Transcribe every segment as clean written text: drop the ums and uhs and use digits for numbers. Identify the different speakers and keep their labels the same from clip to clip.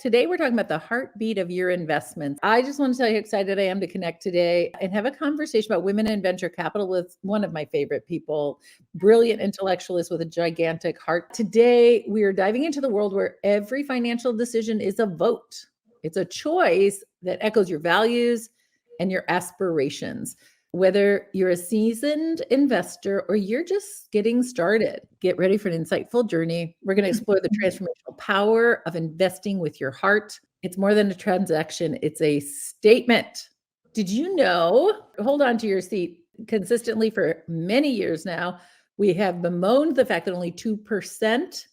Speaker 1: Today, we're talking about the heartbeat of your investments. I just want to tell you how excited I am to connect today and have a conversation about women in venture capital with one of my favorite people, brilliant intellectualist with a gigantic heart. Today, we are diving into the world where every financial decision is a vote. It's a choice that echoes your values and your aspirations. Whether you're a seasoned investor or you're just getting started, get ready for an insightful journey. We're going to explore the transformational power of investing with your heart. It's more than a transaction, it's a statement. Did you know? Hold on to your seat. Consistently for many years now, we have bemoaned the fact that only 2%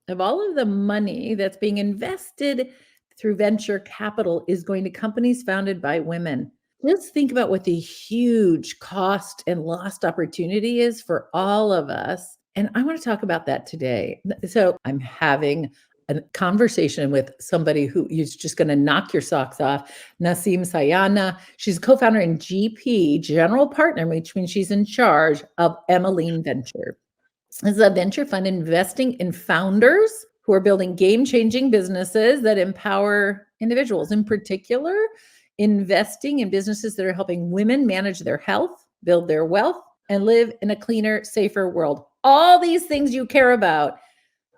Speaker 1: of all of the money that's being invested through venture capital is going to companies founded by women. Let's think about what the huge cost and lost opportunity is for all of us. And I want to talk about that today. So I'm having a conversation with somebody who is just going to knock your socks off, Naseem Sayani. She's co-founder and GP, general partner, which means she's in charge of Emmeline Venture. This is a venture fund investing in founders who are building game-changing businesses that empower individuals. In particular, investing in businesses that are helping women manage their health, build their wealth, and live in a cleaner, safer world. All these things you care about.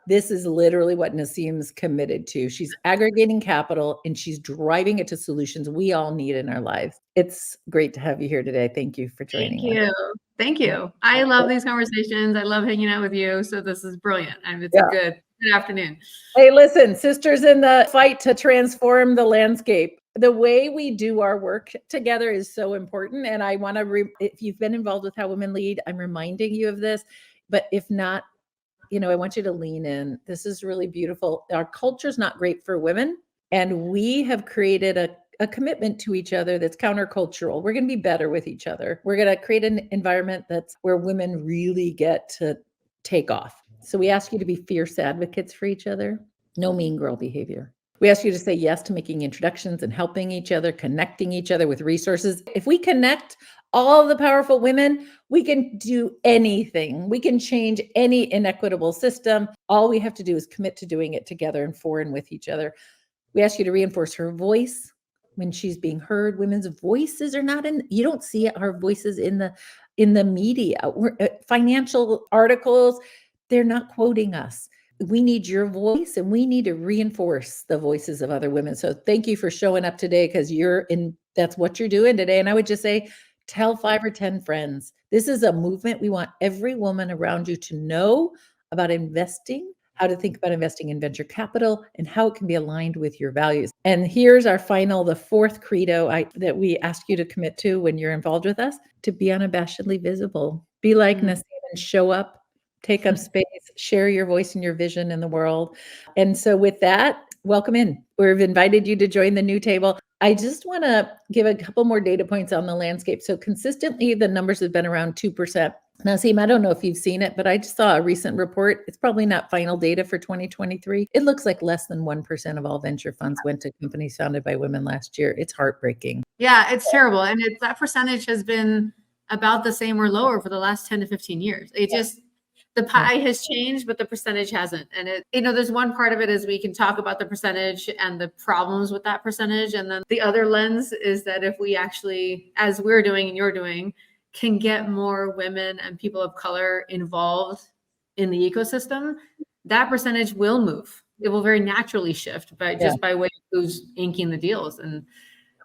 Speaker 1: This is literally what Naseem's committed to. She's aggregating capital and she's driving it to solutions we all need in our lives. It's great to have you here today. Thank you for joining us.
Speaker 2: Thank you. I love these conversations. I love hanging out with you. So this is brilliant. It's a good afternoon.
Speaker 1: Hey, listen, sisters in the fight to transform the landscape. The way we do our work together is so important. And I want to, if you've been involved with How Women Lead, I'm reminding you of this. But if not, I want you to lean in. This is really beautiful. Our culture is not great for women. And we have created a commitment to each other that's countercultural. We're going to be better with each other. We're going to create an environment that's where women really get to take off. So we ask you to be fierce advocates for each other. No mean girl behavior. We ask you to say yes to making introductions and helping each other, connecting each other with resources. If we connect all the powerful women, we can do anything. We can change any inequitable system. All we have to do is commit to doing it together and for and with each other. We ask you to reinforce her voice when she's being heard. Women's voices are not in, you don't see our voices in the media. Financial articles, they're not quoting us. We need your voice and we need to reinforce the voices of other women. So thank you for showing up today because that's what you're doing today. And I would just say, tell 5 or 10 friends. This is a movement. We want every woman around you to know about investing, how to think about investing in venture capital, and how it can be aligned with your values. And here's our the fourth credo that we ask you to commit to when you're involved with us, to be unabashedly visible. Be like Naseem and show up. Take up space, share your voice and your vision in the world. And so with that, welcome in. We've invited you to join the new table. I just want to give a couple more data points on the landscape. So consistently, the numbers have been around 2%. Naseem, I don't know if you've seen it, but I just saw a recent report. It's probably not final data for 2023. It looks like less than 1% of all venture funds went to companies founded by women last year. It's heartbreaking.
Speaker 2: Yeah, it's terrible. And that percentage has been about the same or lower for the last 10 to 15 years. The pie has changed, but the percentage hasn't. And there's one part of it is we can talk about the percentage and the problems with that percentage. And then the other lens is that if we actually, as we're doing and you're doing, can get more women and people of color involved in the ecosystem, that percentage will move. It will very naturally shift, but just by way of who's inking the deals. And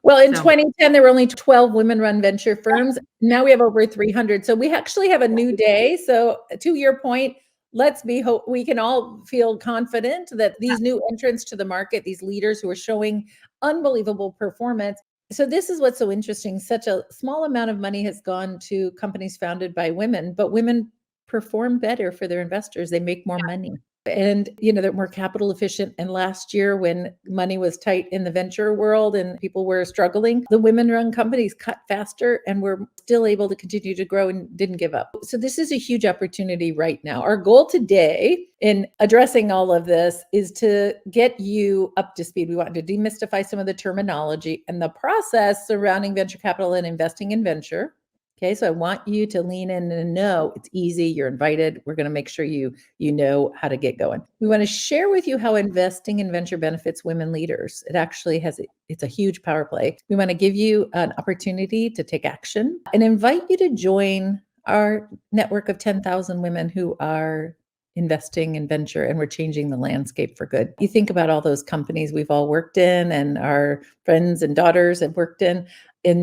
Speaker 1: well, in 2010, there were only 12 women-run venture firms. Now we have over 300. So we actually have a new day. So to your point, we can all feel confident that these new entrants to the market, these leaders who are showing unbelievable performance. So this is what's so interesting. Such a small amount of money has gone to companies founded by women, but women perform better for their investors. They make more money. And, they're more capital efficient. And last year when money was tight in the venture world and people were struggling, the women-run companies cut faster and were still able to continue to grow and didn't give up. So this is a huge opportunity right now. Our goal today in addressing all of this is to get you up to speed. We want to demystify some of the terminology and the process surrounding venture capital and investing in venture. Okay, so I want you to lean in and know it's easy. You're invited. We're going to make sure you know how to get going. We want to share with you how investing in venture benefits women leaders. It actually it's a huge power play. We want to give you an opportunity to take action and invite you to join our network of 10,000 women who are investing in venture, and we're changing the landscape for good. You think about all those companies we've all worked in and our friends and daughters have worked in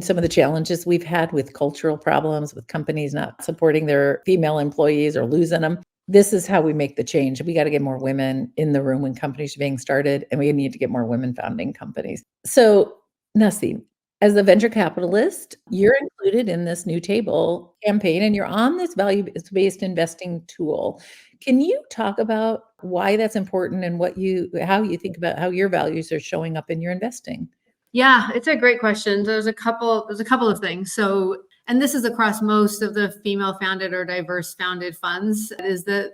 Speaker 1: some of the challenges we've had with cultural problems, with companies not supporting their female employees or losing them. This is how we make the change. We got to get more women in the room when companies are being started, and we need to get more women founding companies. So, Naseem, as a venture capitalist, you're included in this new table campaign, and you're on this value-based investing tool. Can you talk about why that's important and how you think about how your values are showing up in your investing?
Speaker 2: Yeah, it's a great question. There's a couple of things. So, and this is across most of the female founded or diverse founded funds, is that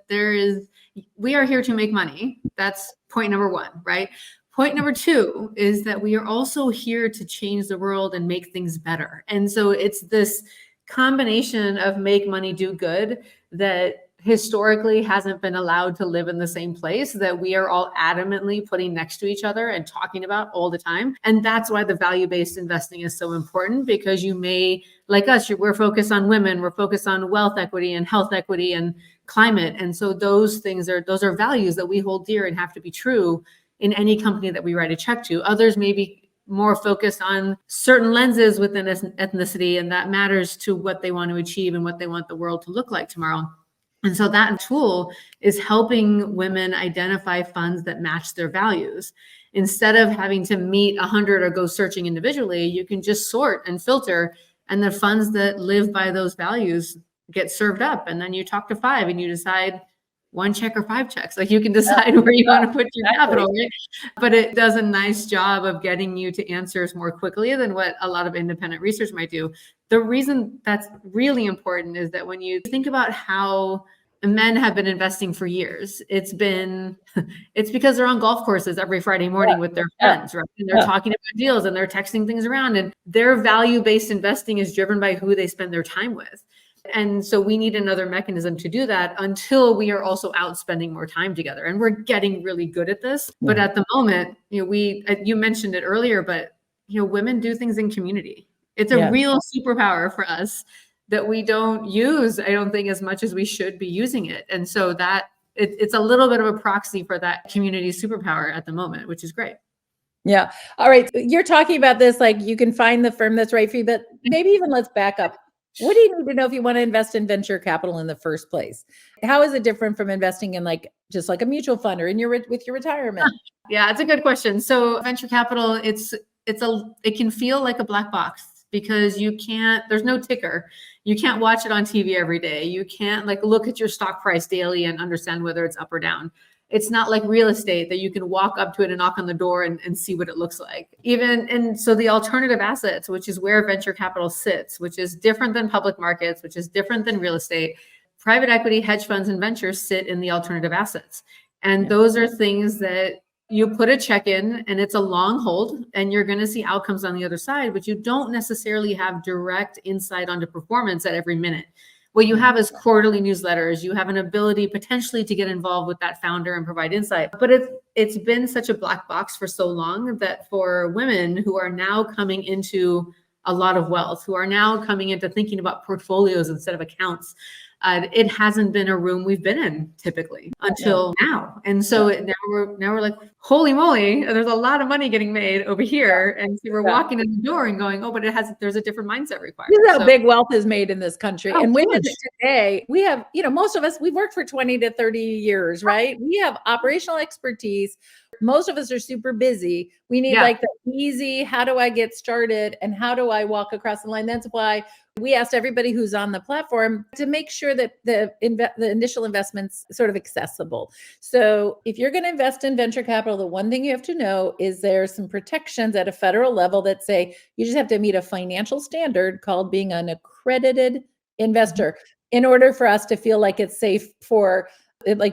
Speaker 2: we are here to make money. That's point number one, right? Point number two is that we are also here to change the world and make things better. And so it's this combination of make money, do good that historically hasn't been allowed to live in the same place, that we are all adamantly putting next to each other and talking about all the time. And that's why the value-based investing is so important, because you may, like us, we're focused on women, we're focused on wealth equity and health equity and climate. And so those are values that we hold dear and have to be true in any company that we write a check to. Others may be more focused on certain lenses within ethnicity, and that matters to what they want to achieve and what they want the world to look like tomorrow. And so that tool is helping women identify funds that match their values. Instead of having to meet 100 or go searching individually, you can just sort and filter, and the funds that live by those values get served up. And then you talk to 5 and you decide 1 check or 5 checks. Like, you can decide where you want to put your capital, right? But it does a nice job of getting you to answers more quickly than what a lot of independent research might do. The reason that's really important is that when you think about how men have been investing for years, it's because they're on golf courses every Friday morning with their friends, right? And they're talking about deals and they're texting things around, and their value-based investing is driven by who they spend their time with. And so we need another mechanism to do that until we are also out spending more time together. And we're getting really good at this. But at the moment, you mentioned it earlier, but women do things in community. It's a real superpower for us that we don't use, I don't think, as much as we should be using it. And so that it's a little bit of a proxy for that community superpower at the moment, which is great.
Speaker 1: Yeah. All right. You're talking about this, like you can find the firm that's right for you, but maybe even let's back up. What do you need to know if you want to invest in venture capital in the first place? How is it different from investing in just like a mutual fund or with your retirement?
Speaker 2: Yeah, it's a good question. So venture capital, it can feel like a black box because there's no ticker. You can't watch it on TV every day. You can't look at your stock price daily and understand whether it's up or down. It's not like real estate that you can walk up to it and knock on the door and see what it looks like. And so the alternative assets, which is where venture capital sits, which is different than public markets, which is different than real estate, private equity, hedge funds, and ventures sit in the alternative assets. And those are things that you put a check in, and it's a long hold, and you're going to see outcomes on the other side, but you don't necessarily have direct insight onto performance at every minute. What you have is quarterly newsletters. You have an ability potentially to get involved with that founder and provide insight. But it's been such a black box for so long that for women who are now coming into a lot of wealth, who are now coming into thinking about portfolios instead of accounts, it hasn't been a room we've been in typically until now. And so now we're like, holy moly, there's a lot of money getting made over here. And so we're walking in the door and going, oh, but there's a different mindset required.
Speaker 1: This is how big wealth is made in this country.
Speaker 2: Oh,
Speaker 1: and women today, we have, most of us, we've worked for 20 to 30 years, right? We have operational expertise. Most of us are super busy. We need the easy, how do I get started and how do I walk across the line? That's why we asked everybody who's on the platform to make sure that the initial investment's sort of accessible. So if you're going to invest in venture capital, the one thing you have to know is there's some protections at a federal level that say you just have to meet a financial standard called being an accredited investor in order for us to feel like it's safe for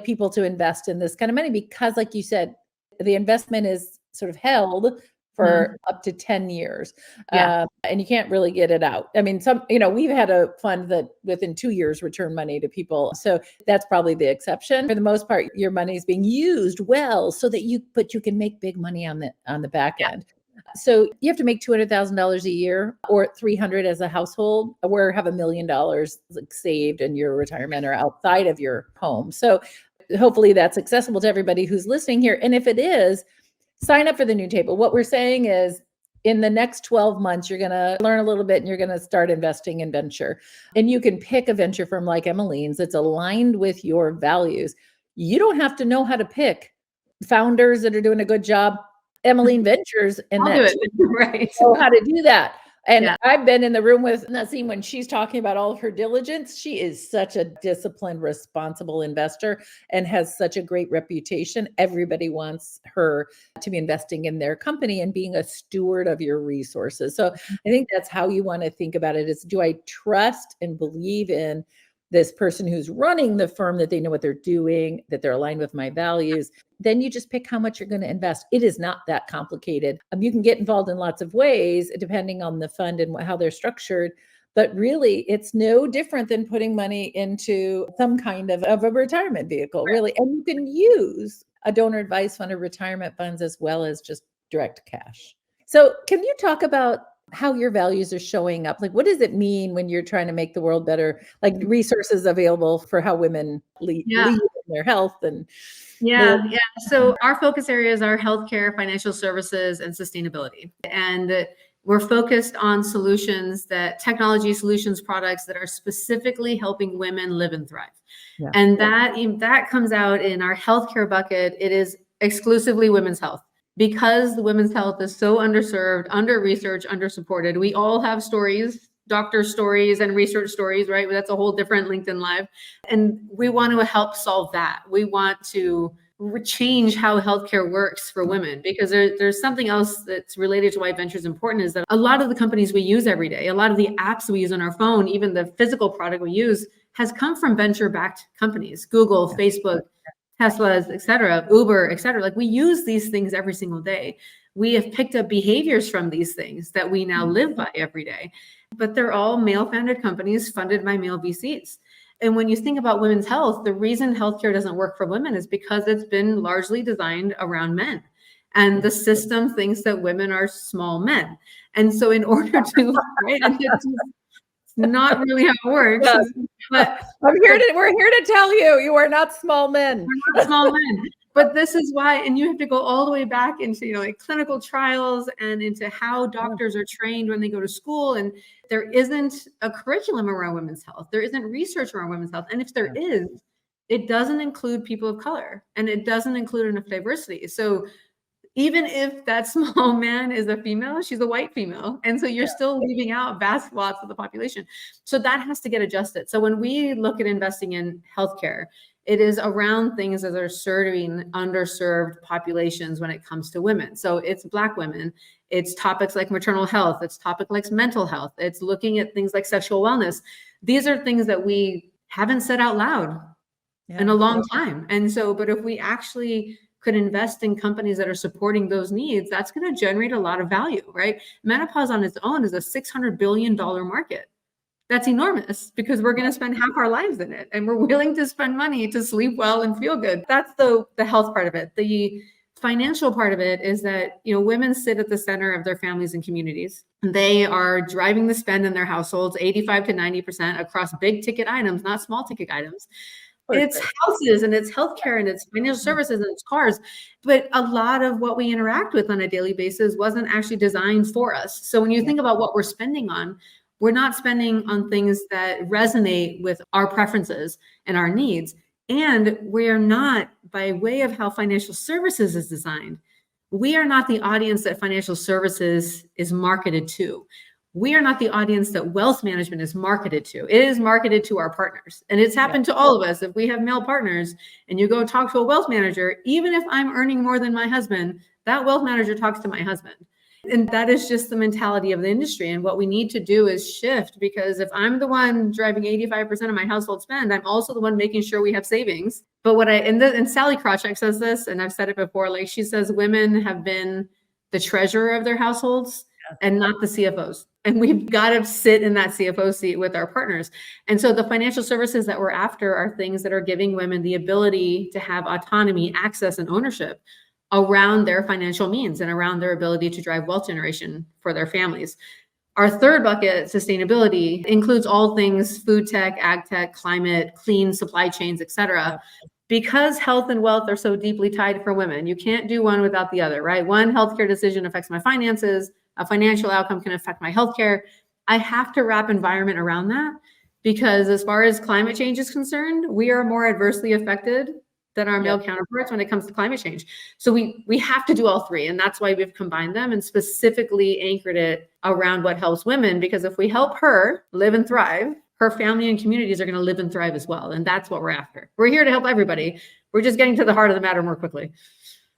Speaker 1: people to invest in this kind of money, because like you said, the investment is sort of held for up to 10 years. And you can't really get it out. I mean, we've had a fund that within 2 years returned money to people. So that's probably the exception. For the most part, your money is being used well so that you can make big money on the back end. So you have to make $200,000 a year or 300 as a household, or have $1 million saved in your retirement or outside of your home. So hopefully that's accessible to everybody who's listening here. And if it is, sign up for the new table. What we're saying is in the next 12 months, you're going to learn a little bit and you're going to start investing in venture. And you can pick a venture firm like Emmeline's that's aligned with your values. You don't have to know how to pick founders that are doing a good job. Emmeline Ventures and
Speaker 2: I'll do it. Right.
Speaker 1: know how to do that. And I've been in the room with Naseem when she's talking about all of her diligence. She is such a disciplined, responsible investor and has such a great reputation. Everybody wants her to be investing in their company and being a steward of your resources. So I think that's how you want to think about it is, do I trust and believe in this person who's running the firm, that they know what they're doing, that they're aligned with my values? Then you just pick how much you're going to invest. It is not that complicated. You can get involved in lots of ways depending on the fund and how they're structured. But really, it's no different than putting money into some kind of a retirement vehicle, really. And you can use a donor advised fund or retirement funds as well as just direct cash. So can you talk about how your values are showing up? Like, what does it mean when you're trying to make the world better? Like resources available for how women lead in their health and
Speaker 2: So our focus areas are healthcare, financial services, and sustainability. And we're focused on technology solutions, products that are specifically helping women live and thrive. Yeah. And that comes out in our healthcare bucket. It is exclusively women's health. Because the women's health is so underserved, under-researched, under-supported. We all have stories, doctor stories and research stories, right? That's a whole different LinkedIn Live. And we want to help solve that. We want to change how healthcare works for women, because there's something else that's related to why venture is important, is that a lot of the companies we use every day, a lot of the apps we use on our phone, even the physical product we use, has come from venture-backed companies, Google, Facebook, Teslas, et cetera, Uber, et cetera. Like, we use these things every single day. We have picked up behaviors from these things that we now live by every day. But they're all male-founded companies funded by male VCs. And when you think about women's health, the reason healthcare doesn't work for women is because it's been largely designed around men. And the system thinks that women are small men. And so in order to, right, it's not really how it works.
Speaker 1: Yes. But we're here to tell you, you are not small men.
Speaker 2: We're not small men. But this is why, and you have to go all the way back into, like clinical trials and into how doctors are trained when they go to school. And there isn't a curriculum around women's health. There isn't research around women's health. And if there is, it doesn't include people of color, and it doesn't include enough diversity. So even if that small man is a female, she's a white female. And so you're still leaving out vast swaths of the population. So that has to get adjusted. So when we look at investing in healthcare, it is around things that are serving underserved populations when it comes to women. So it's Black women, it's topics like maternal health, it's topics like mental health, it's looking at things like sexual wellness. These are things that we haven't said out loud in a long time. And so, but if we actually could invest in companies that are supporting those needs, that's going to generate a lot of value, right? Menopause on its own is a $600 billion market. That's enormous, because we're going to spend half our lives in it, and we're willing to spend money to sleep well and feel good. That's the health part of it. The financial part of it is that, women sit at the center of their families and communities. They are driving the spend in their households, 85 to 90% across big ticket items, not small ticket items. It's houses and it's healthcare and it's financial services and it's cars. But a lot of what we interact with on a daily basis wasn't actually designed for us. So when you think about what we're spending on, we're not spending on things that resonate with our preferences and our needs. And we are not, by way of how financial services is designed, we are not the audience that financial services is marketed to. We are not the audience that wealth management is marketed to. It is marketed to our partners. And it's happened to all of us. If we have male partners and you go talk to a wealth manager, even if I'm earning more than my husband, that wealth manager talks to my husband. And that is just the mentality of the industry. And what we need to do is shift, because if I'm the one driving 85% of my household spend, I'm also the one making sure we have savings. But and Sally Krawcheck says this, and I've said it before, like she says, women have been the treasurer of their households and not the CFOs. And we've got to sit in that CFO seat with our partners. And so the financial services that we're after are things that are giving women the ability to have autonomy, access, and ownership around their financial means and around their ability to drive wealth generation for their families. Our third bucket, sustainability, includes all things food tech, ag tech, climate, clean supply chains, et cetera. Because health and wealth are so deeply tied for women, you can't do one without the other, right? One healthcare decision affects my finances. A financial outcome can affect my healthcare. I have to wrap environment around that because as far as climate change is concerned, we are more adversely affected than our male counterparts when it comes to climate change. So we have to do all three. And that's why we've combined them and specifically anchored it around what helps women, because if we help her live and thrive, her family and communities are going to live and thrive as well. And that's what we're after. We're here to help everybody. We're just getting to the heart of the matter more quickly.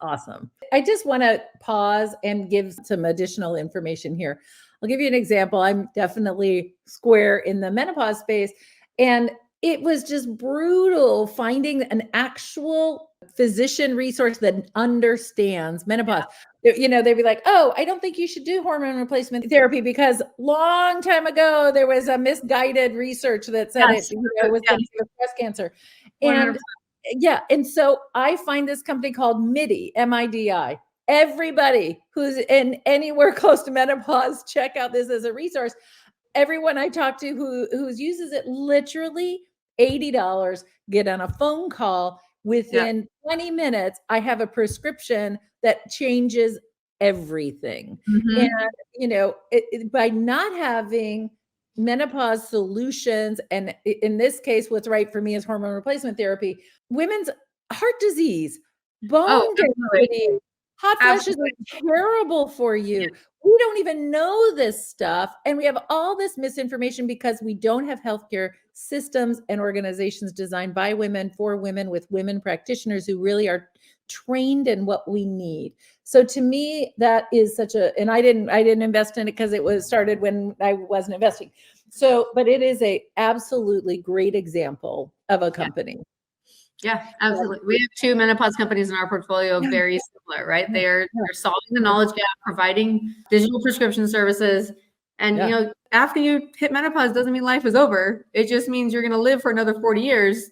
Speaker 1: Awesome. I just want to pause and give some additional information here. I'll give you an example. I'm definitely square in the menopause space. And it was just brutal finding an actual physician resource that understands menopause. You know, they'd be like, oh, I don't think you should do hormone replacement therapy because long time ago, there was a misguided research that said it was going to give breast cancer. 100%. And so I find this company called MIDI, M-I-D-I. Everybody who's in anywhere close to menopause, check out this as a resource. Everyone I talk to who uses it, literally $80, get on a phone call. Within 20 minutes, I have a prescription that changes everything. And, you know, by not having menopause solutions, and in this case, what's right for me is hormone replacement therapy, women's heart disease, bone density, hot flashes are terrible for you. We don't even know this stuff. And we have all this misinformation because we don't have healthcare systems and organizations designed by women for women with women practitioners who really are trained in what we need. So to me, that is such a, and I didn't invest in it because it was started when I wasn't investing. So, but it is a absolutely great example of a company.
Speaker 2: Yeah, absolutely. We have two menopause companies in our portfolio, very similar, right? They're solving the knowledge gap, providing digital prescription services. And, you know, after you hit menopause doesn't mean life is over. It just means you're going to live for another 40 years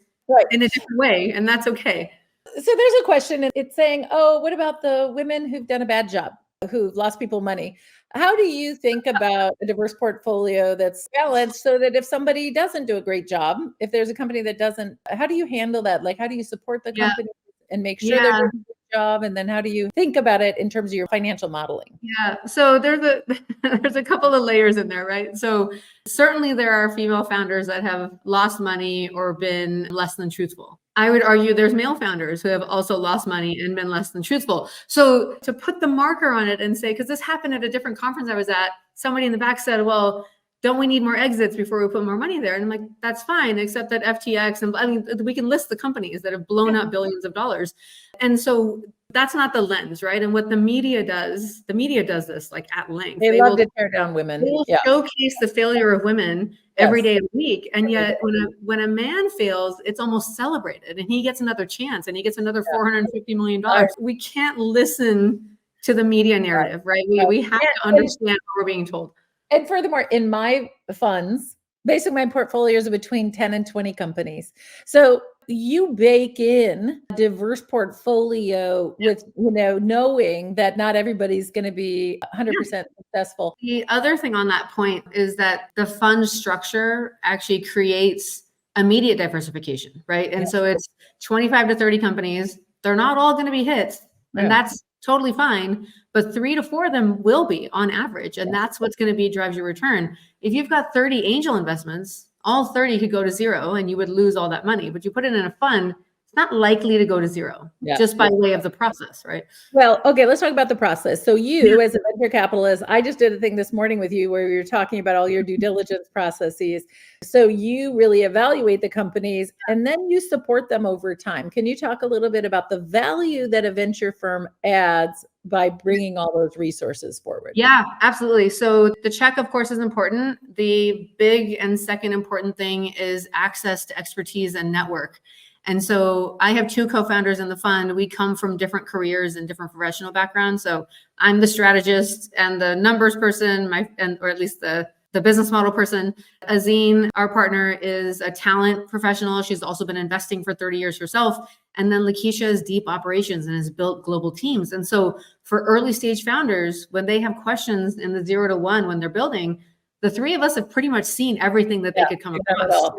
Speaker 2: in a different way. And that's okay.
Speaker 1: So there's a question, and it's saying, oh, what about the women who've done a bad job, who've lost people money? How do you think about a diverse portfolio that's balanced so that if somebody doesn't do a great job, if there's a company that doesn't, how do you handle that? Like, how do you support the company and make sure they're doing a good job? And then how do you think about it in terms of your financial modeling?
Speaker 2: Yeah, so there's a couple of layers in there, right? So certainly there are female founders that have lost money or been less than truthful. I would argue there's male founders who have also lost money and been less than truthful. So to put the marker on it and say, because this happened at a different conference I was at, somebody in the back said, well, don't we need more exits before we put more money there? And I'm like, that's fine, except that FTX, and I mean, we can list the companies that have blown up billions of dollars. And so that's not the lens, right? And what the media does this like at length.
Speaker 1: They love to tear down women.
Speaker 2: They will showcase the failure of women every day of the week. And yet when a man fails, it's almost celebrated and he gets another chance and he gets another $450 million. We can't listen to the media narrative, right? We have to understand what we're being told.
Speaker 1: And furthermore, in my funds, basically my portfolios are between 10 and 20 companies. So you bake in a diverse portfolio with, you know, knowing that not everybody's going to be 100% successful.
Speaker 2: The other thing on that point is that the fund structure actually creates immediate diversification, right? And so it's 25 to 30 companies. They're not all going to be hits, and that's totally fine. But 3 to 4 of them will be on average. And that's what's going to be drives your return. If you've got 30 angel investments, all 30 could go to zero and you would lose all that money. But you put it in a fund, it's not likely to go to zero just by way of the process, right?
Speaker 1: Well, okay, let's talk about the process. So you as a venture capitalist, I just did a thing this morning with you where we were talking about all your due diligence processes. So you really evaluate the companies and then you support them over time. Can you talk a little bit about the value that a venture firm adds by bringing all those resources forward?
Speaker 2: Yeah, absolutely. So the check, of course, is important. The big and second important thing is access to expertise and network. And so I have two co-founders in the fund. We come from different careers and different professional backgrounds. So I'm the strategist and the numbers person, or at least the business model person. Azine, our partner, is a talent professional. She's also been investing for 30 years herself. And then Lakeisha is deep operations and has built global teams. And so for early stage founders, when they have questions in the 0 to 1 when they're building, the three of us have pretty much seen everything that they could come across.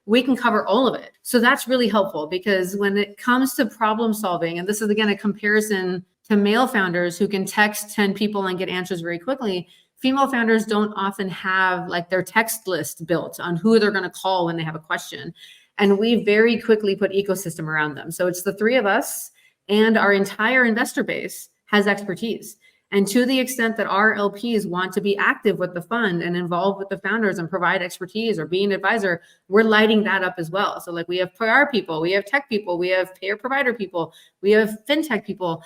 Speaker 2: We can cover all of it. So that's really helpful, because when it comes to problem solving, and this is again a comparison to male founders who can text 10 people and get answers very quickly, female founders don't often have like their text list built on who they're going to call when they have a question. And we very quickly put ecosystem around them. So it's the three of us, and our entire investor base has expertise. And to the extent that our LPs want to be active with the fund and involved with the founders and provide expertise or be an advisor, we're lighting that up as well. So like we have PR people, we have tech people, we have payer provider people, we have fintech people,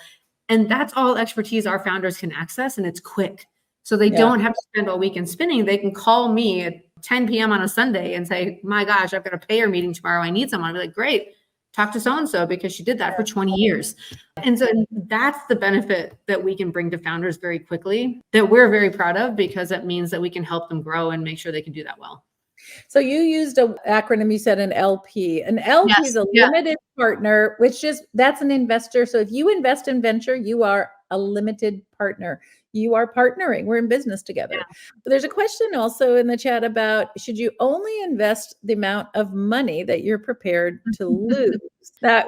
Speaker 2: and that's all expertise our founders can access, and it's quick. So they don't have to spend all weekend spinning. They can call me at 10 p.m. on a Sunday and say, my gosh, I've got a payer meeting tomorrow. I need someone. I'll be like, great. Talk to so-and-so because she did that for 20 years. And so that's the benefit that we can bring to founders very quickly, that we're very proud of, because it means that we can help them grow and make sure they can do that well.
Speaker 1: So you used an acronym, you said an LP. An LP is a limited partner, which that's an investor. So if you invest in venture, you are a limited partner. You are partnering. We're in business together. Yeah. There's a question also in the chat about, should you only invest the amount of money that you're prepared to lose?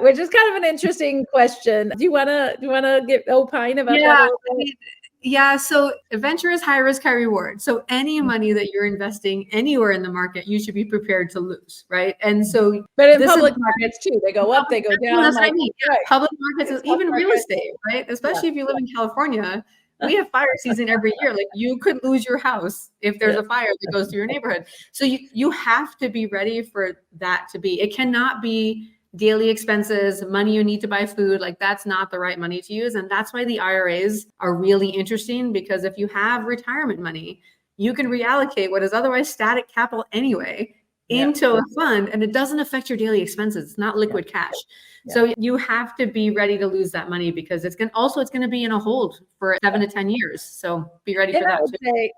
Speaker 1: Which is kind of an interesting question. Do you want to get opine about that a little bit?
Speaker 2: Yeah, so venture is high risk, high reward. So any money that you're investing anywhere in the market, you should be prepared to lose, right? And so,
Speaker 1: but in public markets too, they go up, they go down.
Speaker 2: That's what I mean. Right. Public markets, even real estate, right? Especially if you live in California, we have fire season every year. Like you could lose your house if there's a fire that goes through your neighborhood. So you have to be ready for that to be. It cannot be daily expenses, money you need to buy food. Like that's not the right money to use. And that's why the IRAs are really interesting, because if you have retirement money, you can reallocate what is otherwise static capital anyway into a fund, and it doesn't affect your daily expenses. It's not liquid cash. So you have to be ready to lose that money, because it's going to be in a hold for 7 to 10 years. So be ready for that.
Speaker 1: I would say,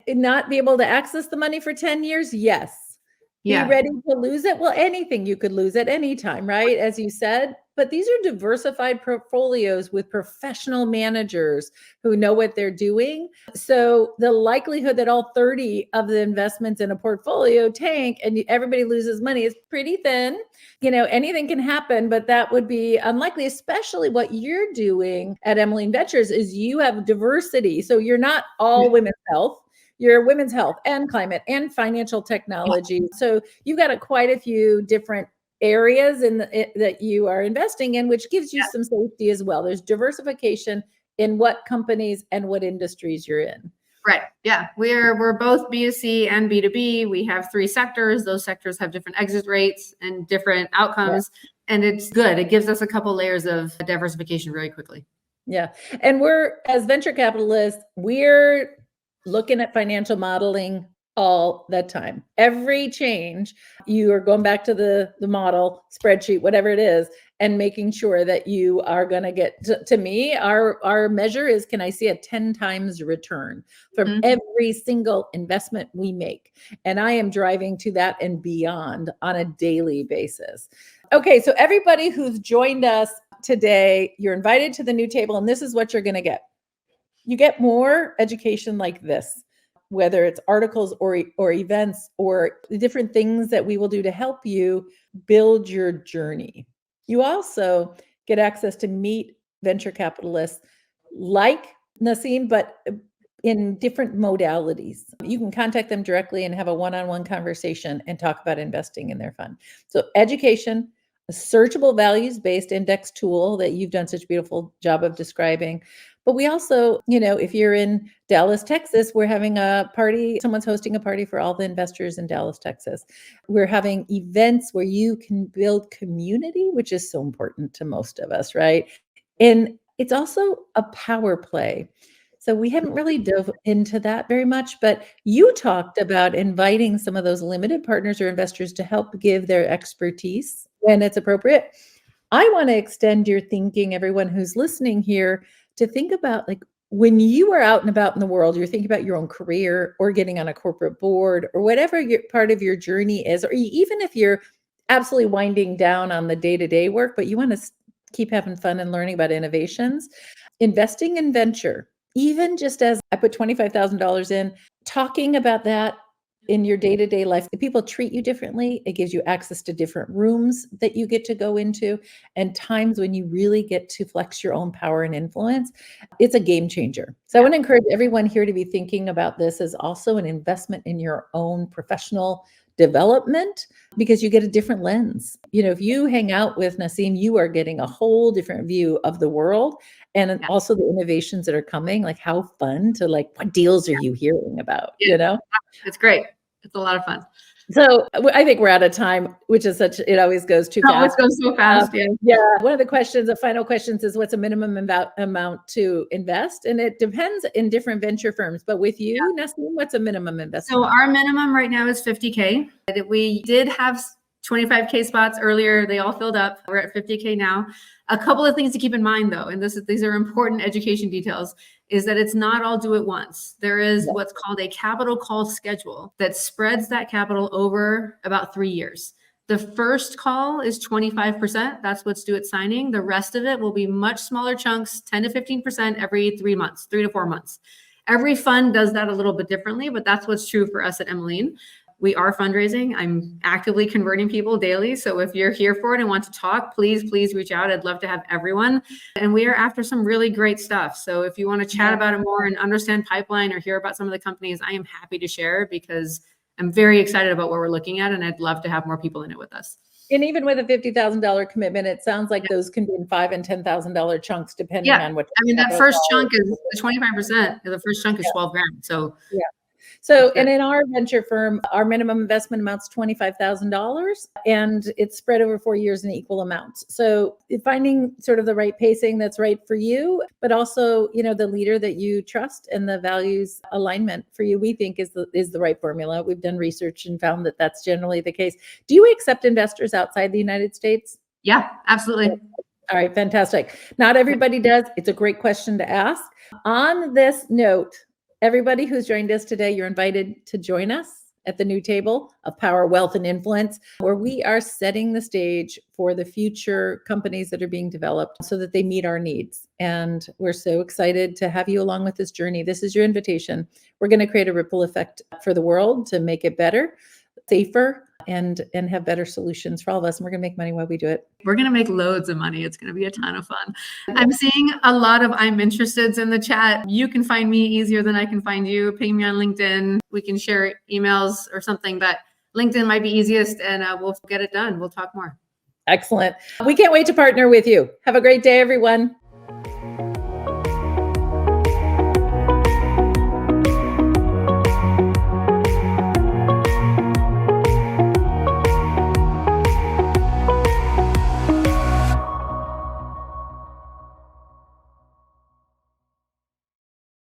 Speaker 1: not be able to access the money for 10 years. Yes. Be ready to lose it. Well, anything you could lose at any time, right? As you said, but these are diversified portfolios with professional managers who know what they're doing. So the likelihood that all 30 of the investments in a portfolio tank and everybody loses money is pretty thin. Anything can happen, but that would be unlikely, especially what you're doing at Emmeline Ventures is you have diversity. So you're not all women's health. You're women's health and climate and financial technology. So you've got quite a few different areas that you are investing in, which gives you some safety as well. There's diversification in what companies and what industries you're in.
Speaker 2: Right. Yeah. We're both B2C and B2B. We have 3 sectors. Those sectors have different exit rates and different outcomes. And it's good. It gives us a couple layers of diversification very quickly.
Speaker 1: Yeah. And as venture capitalists, we're looking at financial modeling all the time. Every change, you are going back to the model, spreadsheet, whatever it is, and making sure that you are going to get to me. Our measure is, can I see a 10 times return from every single investment we make? And I am driving to that and beyond on a daily basis. Okay, so everybody who's joined us today, you're invited to the new table, and this is what you're going to get. You get more education like this, whether it's articles or events or the different things that we will do to help you build your journey. You also get access to meet venture capitalists like Naseem, but in different modalities. You can contact them directly and have a one-on-one conversation and talk about investing in their fund. So education, a searchable values-based index tool that you've done such a beautiful job of describing. But we also, if you're in Dallas, Texas, we're having a party. Someone's hosting a party for all the investors in Dallas, Texas. We're having events where you can build community, which is so important to most of us, right? And it's also a power play. So we haven't really dove into that very much, but you talked about inviting some of those limited partners or investors to help give their expertise. when it's appropriate. I want to extend your thinking, everyone who's listening here, to think about like when you are out and about in the world, you're thinking about your own career or getting on a corporate board or whatever your part of your journey is, or even if you're absolutely winding down on the day-to-day work, but you want to keep having fun and learning about innovations, investing in venture, even just as I put $25,000 in, talking about that in your day-to-day life, people treat you differently. It gives you access to different rooms that you get to go into and times when you really get to flex your own power and influence. It's a game changer. So I want to encourage everyone here to be thinking about this as also an investment in your own professional development, because you get a different lens. If you hang out with Naseem, you are getting a whole different view of the world and also the innovations that are coming. Like, how fun to what deals are you hearing about,
Speaker 2: It's great. It's a lot of fun.
Speaker 1: So I think we're out of time, which is it always goes too fast.
Speaker 2: It goes so fast.
Speaker 1: Yeah. One of the final questions is, what's a minimum amount to invest? And it depends in different venture firms. But with you, Naseem, what's a minimum investment?
Speaker 2: So our minimum right now is $50K. We did have 25K spots earlier. They all filled up. We're at $50K now. A couple of things to keep in mind, though, and these are important education details, is that it's not all due at once. There is what's called a capital call schedule that spreads that capital over about 3 years. The first call is 25%. That's what's due at signing. The rest of it will be much smaller chunks, 10 to 15% every 3 months, 3 to 4 months. Every fund does that a little bit differently, but that's what's true for us at Emmeline. We are fundraising. I'm actively converting people daily. So if you're here for it and want to talk, please reach out. I'd love to have everyone. And we are after some really great stuff. So if you want to chat about it more and understand pipeline or hear about some of the companies, I am happy to share because I'm very excited about what we're looking at. And I'd love to have more people in it with us.
Speaker 1: And even with a $50,000 commitment, it sounds like those can be in $5,000 and $10,000 chunks, depending on what.
Speaker 2: I mean, that first chunk is the 25%. The first chunk is 12 grand. So
Speaker 1: So, and in our venture firm, our minimum investment amounts $25,000 and it's spread over 4 years in equal amounts. So finding sort of the right pacing that's right for you, but also, the leader that you trust and the values alignment for you, we think is the right formula. We've done research and found that that's generally the case. Do you accept investors outside the United States?
Speaker 2: Yeah, absolutely.
Speaker 1: All right, fantastic. Not everybody does. It's a great question to ask. On this note, everybody who's joined us today, you're invited to join us at the new table of Power, Wealth, and Influence, where we are setting the stage for the future companies that are being developed so that they meet our needs. And we're so excited to have you along with this journey. This is your invitation. We're going to create a ripple effect for the world to make it better, safer, and have better solutions for all of us. And we're going to make money while we do it.
Speaker 2: We're going to make loads of money. It's going to be a ton of fun. I'm seeing a lot of I'm interested in the chat. You can find me easier than I can find you. Ping me on LinkedIn. We can share emails or something, but LinkedIn might be easiest and we'll get it done. We'll talk more.
Speaker 1: Excellent. We can't wait to partner with you. Have a great day, everyone.